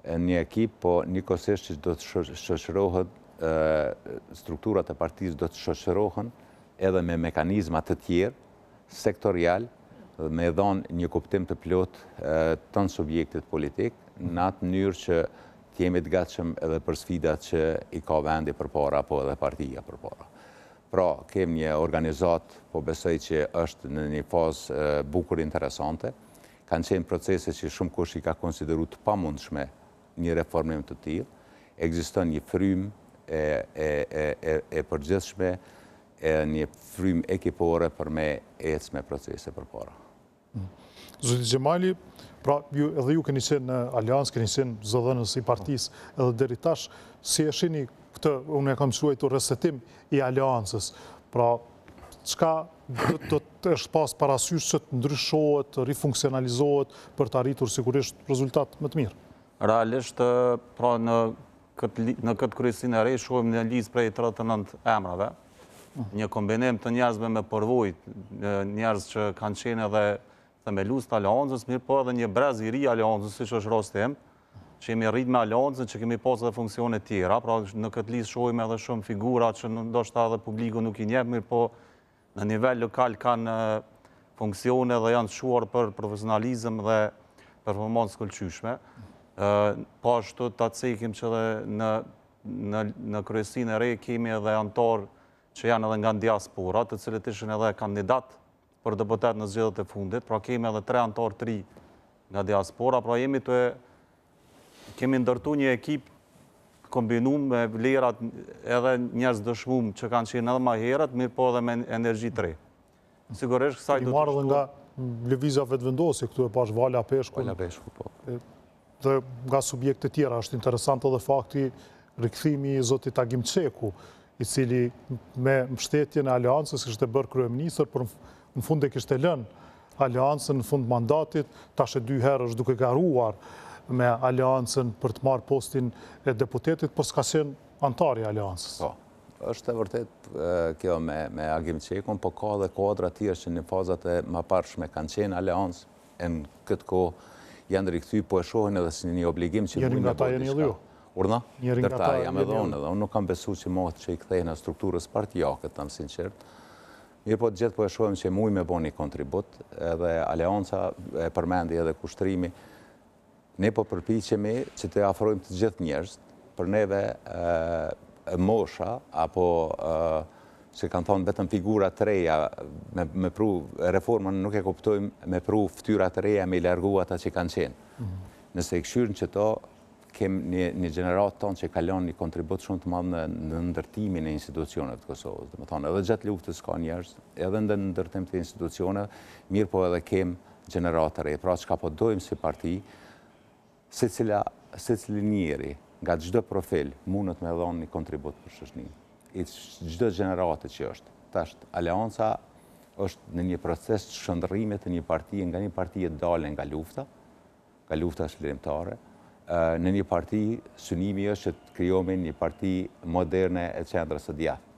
një ekip, po njëkohësisht që do të shoqërohet, strukturat e partisë do të shoqërohen edhe me mekanizma të tjerë, sektorial, dhe me dhënë një kuptim të plot të subjektit politik, në atë mënyrë që të jemi të gatshëm edhe për sfidat që i ka vendi përpara, apo edhe partia përpara. Pra, kemi një organizat, po besoj që është në një fazë bukur interesante. Kanë qenë procese që shumë kush i ka konsideru të pamundshme një reformim të tillë. Ekziston një frymë e përgjithshme, një frymë ekipore për me ecë me procese përpara. Zoti Xhemali, pra edhe ju keni qenë në Aleancë, keni qenë zëdhënës i partisë edhe deri tash, si e shihni këtë, unë e kam quajtur resetim i Aleancës. Pra, çka do të është pas parasysh që të ndryshohet, të rifunksionalizohet për të arritur sigurisht rezultat më të mirë? Realisht, pra në këtë kryesinë e re, shohim një listë prej 39 emrave, një kombinim të njerëzve me përvojë, njerëz që kanë qenë edhe themelues të Aleancës, mirë po edhe një brez i ri Aleancës, siç është rasti im, që jemi rrit me Aleancën, që kemi pas edhe funksione tjera, pra në këtë listë shohim edhe shumë figura që ndoshta edhe publiku nuk i njeh, mirë po në nivel lokal kanë funksione dhe janë të shuar për profesionalizëm dhe performancë shkëlqyeshme. Po ashtu ta cekim që edhe në kryesinë e re kemi edhe anëtar që janë edhe nga diaspora, të cilët ishin edhe kandidat për deputet në zgjedhjet e fundit, pra kemi edhe 3 anëtar të ri nga diaspora, pra kemi ndërtu një ekip kombinum me vlerat edhe njerëz dëshmum që kanë qenë edhe më herët, mirë po edhe me energji të re. Sigurisht kësaj do të marrë nga lëvizja vetëvendosje, këtu e pash Vala Peshku. Vala Peshku, po. Dhe nga subjekte tjera, është interesant edhe fakti rikthimi i zotit Agim Çeku, i cili me mbështetjen e Aleancës kishte bërë kryeministër, por në fund e kishte lënë Aleancën në fund mandatit, tash e 2 herë është duke garuar me Aleancën për të marrë postin e deputetit, por s'ka qenë antar i Aleancës. Po, është e vërtet kjo me Agim Çekun, po ka dhe kuadra tjerë që në fazat e mëparshme kanë qenë Aleancë, e në këtë kohë janë rikthy, po e shohin edhe si një obligim që njëri nga ta jeni edhe ju. Urna? Njëri nga ta jam edhe unë, edhe unë nuk kam besu që mohët që i kthejnë në strukturës partijake, të më sinqert. Mirë po të gjithë po e shohim që muj me bo një kontribut, edhe Aleanca e përmendi edhe kushtrimi, ne po përpiqemi që të afrojmë të gjithë njerëz, për neve mosha, apo që kanë thonë vetëm figura të reja, me pru reformën nuk e kuptojmë, me pru ftyra të reja me i largu ata që kanë qenë. Nëse i këshyrën që to, kem një gjenerat tonë që kalon një kontribut shumë të madhë në ndërtimin e institucionet të Kosovës. Dhe më thonë, edhe gjatë luftës ka njerëz, edhe në ndërtim të institucionet, mirë po edhe kem gjenerat të re. Pra që ka po dojmë si parti, se cili njeri, nga gjdo profil, mundët me dhonë një kontribut për shoqërinë. I gjdo gjenerate që është. Tashtë, Aleanca është në një proces të shëndërimit të një partije, nga një partije dale nga lufta shlirimtare, në një parti, synimi është që të krijomi një parti moderne e qendrës së djathtë.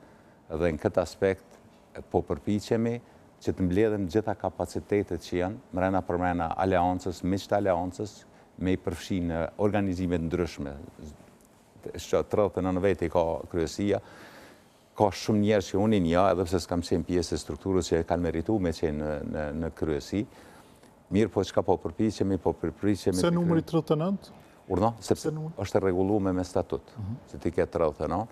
Dhe në këtë aspekt, po përpiqemi që të mbledhim gjitha kapacitetet që janë mrena përmrena Aleancës, miqtë Aleancës, me i përfshi në organizimet ndryshme. 39 vete ka kryesia, ka shumë njerëz që unë nja, edhe pse s'kam qenë pjesë e strukturës që kanë merituar me qenë në kryesi. Mirë po çka po përpiqemi, Se numri 39? Urna, sepse është rregulluar me statut, se ti ke 39,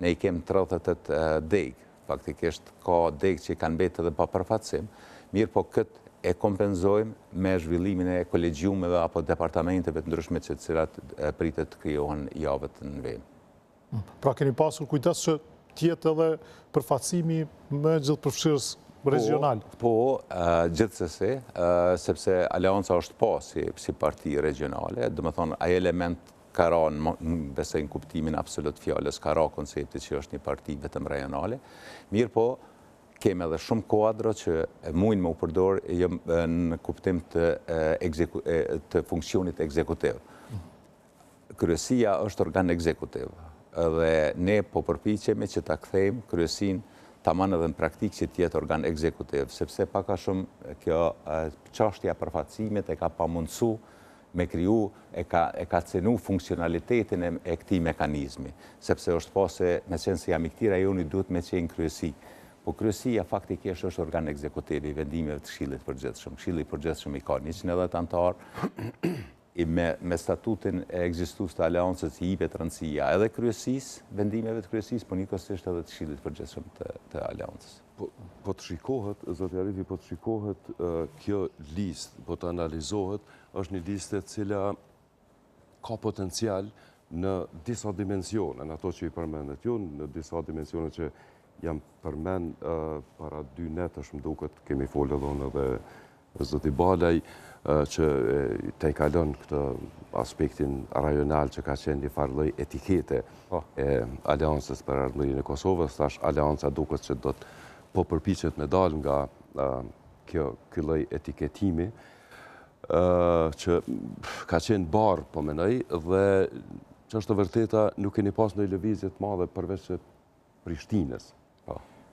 ne i kem 38 degë, faktikisht ka degë që kanë mbetë edhe pa përfaqësim, mirë po këtë e kompenzojmë me zhvillimin e kolegjiumeve apo departamenteve të ndryshme që cilat pritet të krijohen javët në vend. Pra keni pasur kujdes që tjetë edhe përfaqësimi me gjithëpërfshirës regional? Po, gjithsesi, sepse Aleanca është po si parti regionale, dhe më thonë, ai element ka ra, besoj në kuptimin absolut fjallës, ka ra koncepti që është një parti vetëm regionale, mirë po, kemi edhe shumë kuadro që mujnë me u përdor në kuptim të funksionit ekzekutiv. Kryesia është organ ekzekutiv, dhe ne po përpiqemi që ta kthejmë kryesin tamam edhe në praktikë që tjetë organ ekzekutiv, sepse paka shumë kjo çështja përfaqësimit e ka pamundsu me kriju e ka cenu funksionalitetin e këtij mekanizmi, sepse është po se me qenë se jam i këtira joni duhet me qenë kryesi. Po kryesia faktikisht është organ ekzekutiv i vendimeve të Këshillit të Përgjithshëm. Këshilli i Përgjithshëm i ka 110 anëtar, me statutin e ekzistues të aleancës i jepet rëndësia edhe kryesisë, vendimeve të kryesisë, po njëkohësisht edhe të Këshillit të Përgjithshëm të aleancës. Po të shikohet, zoti Arifi, po të shikohet kjo listë, po të analizohet, është një listë e cila ka potencial në disa dimensione, në ato që i përmendet ju, në disa dimensione që jam përmend para 2 netësh më duket, kemi folë edhe zoti Balaj, që te i kalon këtë aspektin rajonal që ka qenë një farë lloj etikete e aleancës për ardhmërinë e Kosovës, tash aleanca duket që do të po përpiqet me dal nga ky lloj etiketimi që ka qenë barë, po menoj, dhe që është të vërteta nuk keni pas në lëvizje të madhe përveç Prishtinës.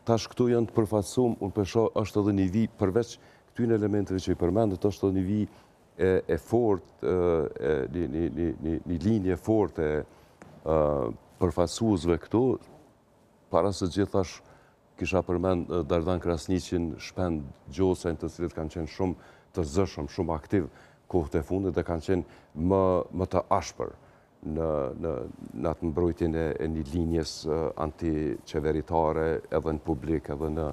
Tash këtu janë të përfaqësuar, unë pesho është edhe një vi përveç këtyre elementeve që i përmendet, është edhe një vi e fortë, një linje fortë e përfaqësuesve këtu, para se gjithash kisha përmend Dardan Krasniqin, Shpend Gjosajn, të cilët kanë qenë shumë të zëshëm, shumë aktiv kohët e fundit dhe kanë qenë më të ashpër në atë mbrojtjen e një linjes antiqeveritare edhe në publik edhe në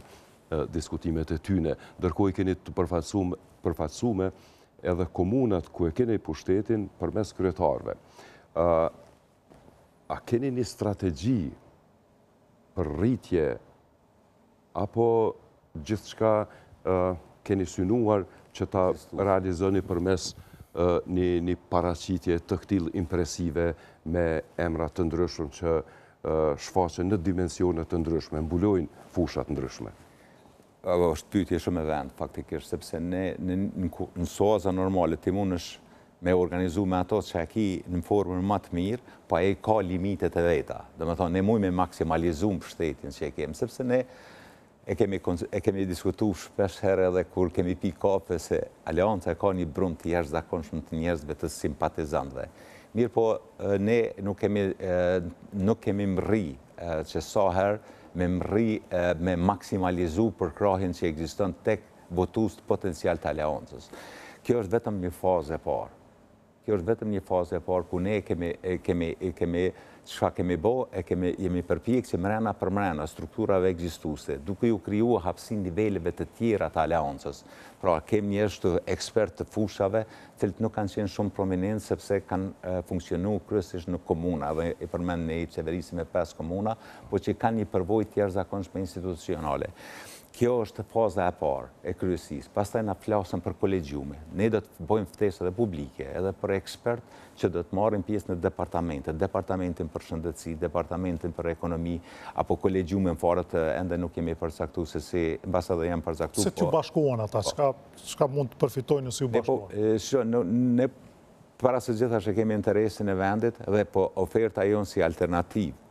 diskutimet e tyne. Ndërkohë i keni të përfaqësume edhe komunat ku e keni pushtetin përmes kryetarëve. A keni një strategji për rritje apo gjithçka keni synuar që ta realizoni përmes një paraqitje të këtij impresive me emra të ndryshëm që shfaqen në dimensione të ndryshme, mbulojnë fusha të ndryshme? është pyetje shumë e vend, faktikisht, sepse në soza normale ti mundesh me organizu me ato që e ki në formën më të mirë, po e ka limitet e veta. Dhe me thonë, ne mujme maksimalizu mbështetjen që e kemi, sepse ne e kemi diskutu shpesh herë edhe kur kemi pi kafe se aleanca e ka një brum të jashtëzakonshëm të njerëzve të simpatizantëve. Mirë po, ne nuk kemi mri që sa herë me maksimalizu përkrahin që ekziston tek votues të potencial të aleancës. Kjo është vetëm një fazë e parë. Kjo është vetëm një fazë e parë ku ne çka kemi bo, jemi përpjekë që mrena për mrena strukturave ekzistuese, duke ju kriju hapësinë niveleve të tjera të aleancës. Pra, kemi njerëz të ekspert të fushave, cilët nuk kanë qenë shumë prominentë sepse kanë funksionu kryesisht në komuna, dhe i përmend ne i qeverisë me 5 komuna, po që kanë një përvojë të jashtëzakonshme institucionale. Kjo është faza e parë e kryesisë. Pastaj na flasën për kolegjiume. Ne do të bëjmë ftesë edhe publike, edhe për ekspert që do të marrin pjesë në departamentin për shëndetësi, departamentin për ekonomi, apo kolegjiume fare të ende nuk kemi përcaktuar se si, mbas edhe janë përcaktuar. Se t'ju bashkohen ata, çka mund të përfitojnë nëse ju bashkohen? Ne para se gjithashtu kemi interesin e vendit dhe po oferta jonë si alternativë